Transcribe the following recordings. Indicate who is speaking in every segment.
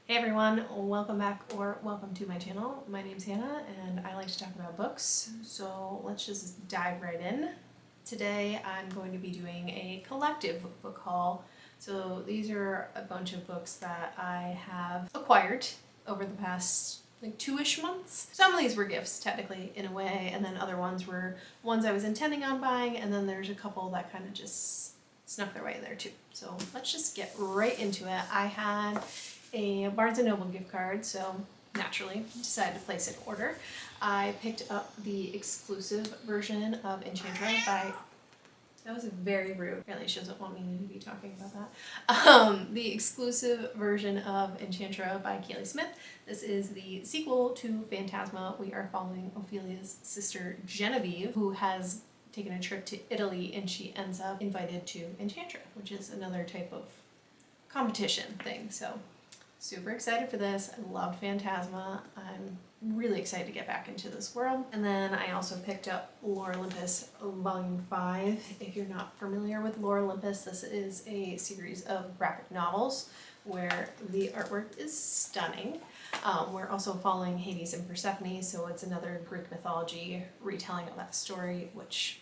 Speaker 1: Hey everyone, welcome back or welcome to my channel. My name's Hannah and I like to talk about books, so let's just dive right in. Today I'm going to be doing a collective book haul. So these are a bunch of books that I have acquired over the past like 2-ish months. Some of these were gifts technically in a way, and then other ones were ones I was intending on buying, and then there's a couple that kind of just snuck their way in there too. So let's just get right into it. I had a Barnes & Noble gift card, so naturally decided to place an order. I picked up the exclusive version of Enchantra by... That was very rude. Apparently she doesn't want me to be talking about that. The exclusive version of Enchantra by Kaylee Smith. This is the sequel to Phantasma. We are following Ophelia's sister Genevieve, who has taken a trip to Italy and she ends up invited to Enchantra, which is another type of competition thing. So super excited for this. I loved Phantasma. I'm really excited to get back into this world. And then I also picked up Lore Olympus Volume 5. If you're not familiar with Lore Olympus, this is a series of graphic novels where the artwork is stunning. We're also following Hades and Persephone, so it's another Greek mythology retelling of that story, which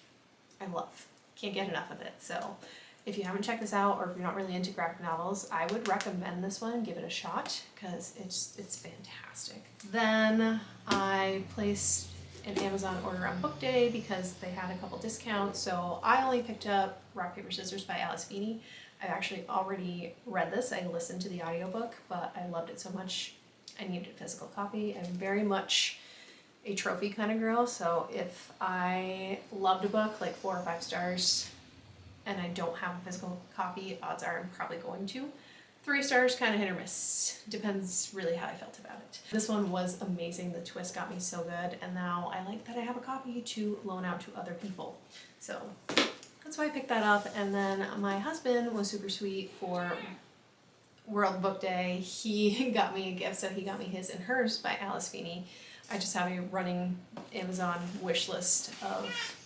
Speaker 1: I love. Can't get enough of it. So if you haven't checked this out, or if you're not really into graphic novels, I would recommend this one. Give it a shot because it's fantastic. Then I placed an Amazon order on book day because they had a couple discounts. So I only picked up Rock, Paper, Scissors by Alice Feeney. I've actually already read this. I listened to the audiobook, but I loved it so much I needed a physical copy. I'm very much a trophy kind of girl, so if I loved a book, like 4 or 5 stars, and I don't have a physical copy, odds are I'm probably going to. 3 stars, kind of hit or miss. Depends really how I felt about it. This one was amazing. The twist got me so good, and now I like that I have a copy to loan out to other people. So that's why I picked that up. And then my husband was super sweet for World Book Day. He got me a gift, so he got me his and hers by Alice Feeney. I just have a running Amazon wish list of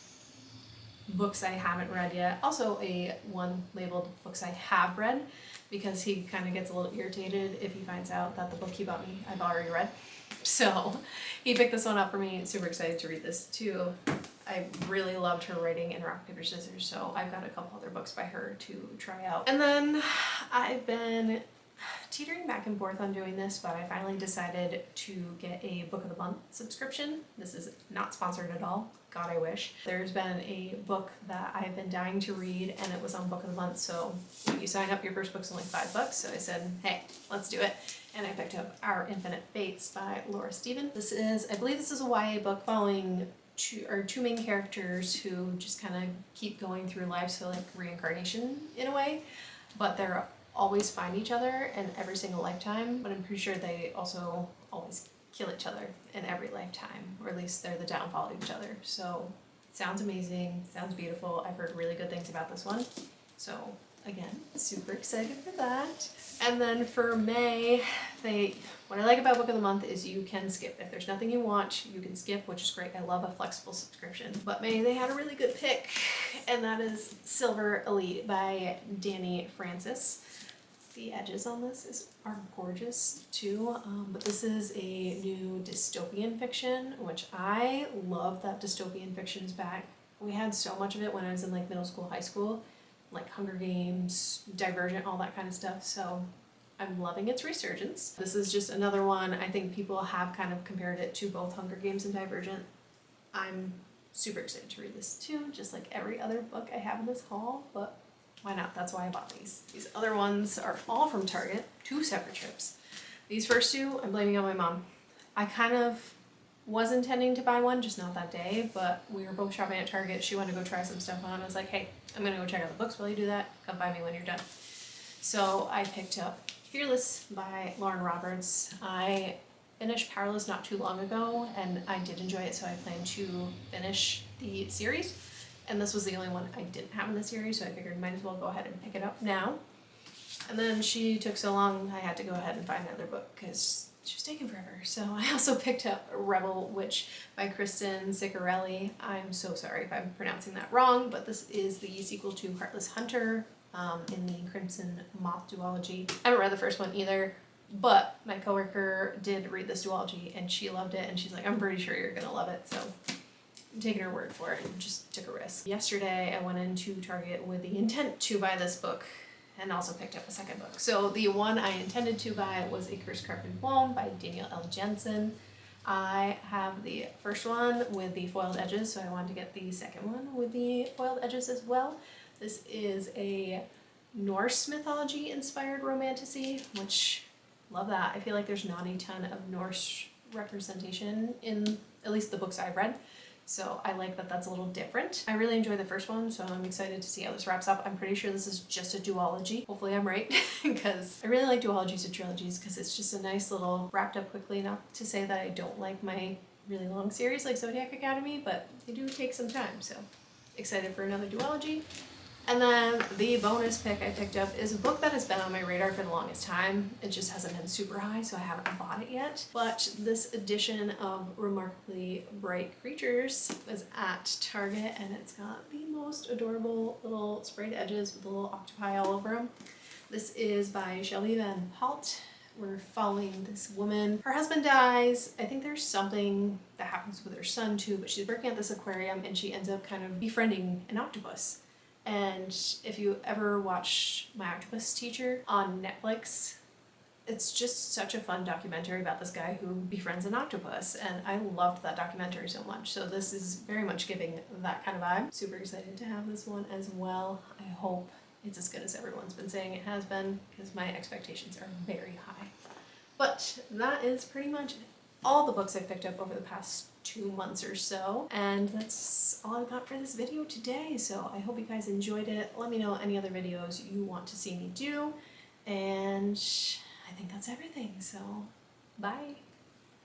Speaker 1: books I haven't read yet. Also a one labeled books I have read, because he kind of gets a little irritated if he finds out that the book he bought me I've already read. So he picked this one up for me. Super excited to read this too. I really loved her writing in Rock, Paper, Scissors, so I've got a couple other books by her to try out. And then I've been teetering back and forth on doing this, but I finally decided to get a Book of the Month subscription. This is not sponsored at all. God, I wish. There's been a book that I've been dying to read, and it was on Book of the Month, so when you sign up, your first book's only $5, so I said, hey, let's do it. And I picked up Our Infinite Fates by Laura Stephen. This is, I believe this is a YA book following two main characters who just kind of keep going through life, so like reincarnation in a way, but they're always find each other in every single lifetime, but I'm pretty sure they also always kill each other in every lifetime, or at least they're the downfall of each other. So it sounds amazing, sounds beautiful. I've heard really good things about this one, so again, super excited for that. And then for May, what I like about Book of the Month is you can skip. If there's nothing you want, you can skip, which is great. I love a flexible subscription. But May, they had a really good pick, and that is Silver Elite by Danny Francis. The edges on this are gorgeous too, but this is a new dystopian fiction, which I love that dystopian fiction is back. We had so much of it when I was in like middle school, high school, like Hunger Games, Divergent, all that kind of stuff, so I'm loving its resurgence. This is just another one. I think people have kind of compared it to both Hunger Games and Divergent. I'm super excited to read this too, just like every other book I have in this haul, but why not? That's why I bought these. These other ones are all from Target, 2 separate trips. These first 2, I'm blaming on my mom. I kind of was intending to buy one, just not that day, but we were both shopping at Target. She wanted to go try some stuff on. I was like, hey, I'm gonna go check out the books while you do that. Come buy me when you're done. So I picked up Fearless by Lauren Roberts. I finished Powerless not too long ago, and I did enjoy it, so I plan to finish the series. And this was the only one I didn't have in the series, so I figured might as well go ahead and pick it up now. And then she took so long, I had to go ahead and find another book because she was taking forever. So I also picked up Rebel Witch by Kristen Ciccarelli. I'm so sorry if I'm pronouncing that wrong, but this is the sequel to Heartless Hunter in the Crimson Moth duology. I haven't read the first one either. But my coworker did read this duology and she loved it, and she's like, I'm pretty sure you're gonna love it. So I'm taking her word for it and just took a risk. Yesterday I went into Target with the intent to buy this book and also picked up a second book. So the one I intended to buy was A Curse Carved in Bone by Daniel L. Jensen. I have the first one with the foiled edges, so I wanted to get the second one with the foiled edges as well. This is a Norse mythology inspired romantasy, which love that. I feel like there's not a ton of Norse representation in at least the books I've read. So I like that that's a little different. I really enjoyed the first one, so I'm excited to see how this wraps up. I'm pretty sure this is just a duology. Hopefully I'm right, because I really like duologies and trilogies because it's just a nice little wrapped up quickly. Not to say that I don't like my really long series like Zodiac Academy, but they do take some time, so excited for another duology. And then the bonus pick I picked up is a book that has been on my radar for the longest time. It just hasn't been super high, so I haven't bought it yet. But this edition of Remarkably Bright Creatures was at Target, and it's got the most adorable little sprayed edges with little octopi all over them. This is by Shelby Van Pelt. We're following this woman. Her husband dies. I think there's something that happens with her son too, but she's working at this aquarium and she ends up kind of befriending an octopus. And if you ever watch My Octopus Teacher on Netflix, it's just such a fun documentary about this guy who befriends an octopus, and I loved that documentary so much. So this is very much giving that kind of vibe. Super excited to have this one as well. I hope it's as good as everyone's been saying it has been, because my expectations are very high. But that is pretty much all the books I've picked up over the past 2 months or so, and that's all I've got for this video today. So I hope you guys enjoyed it. Let me know any other videos you want to see me do, and I think that's everything, so bye.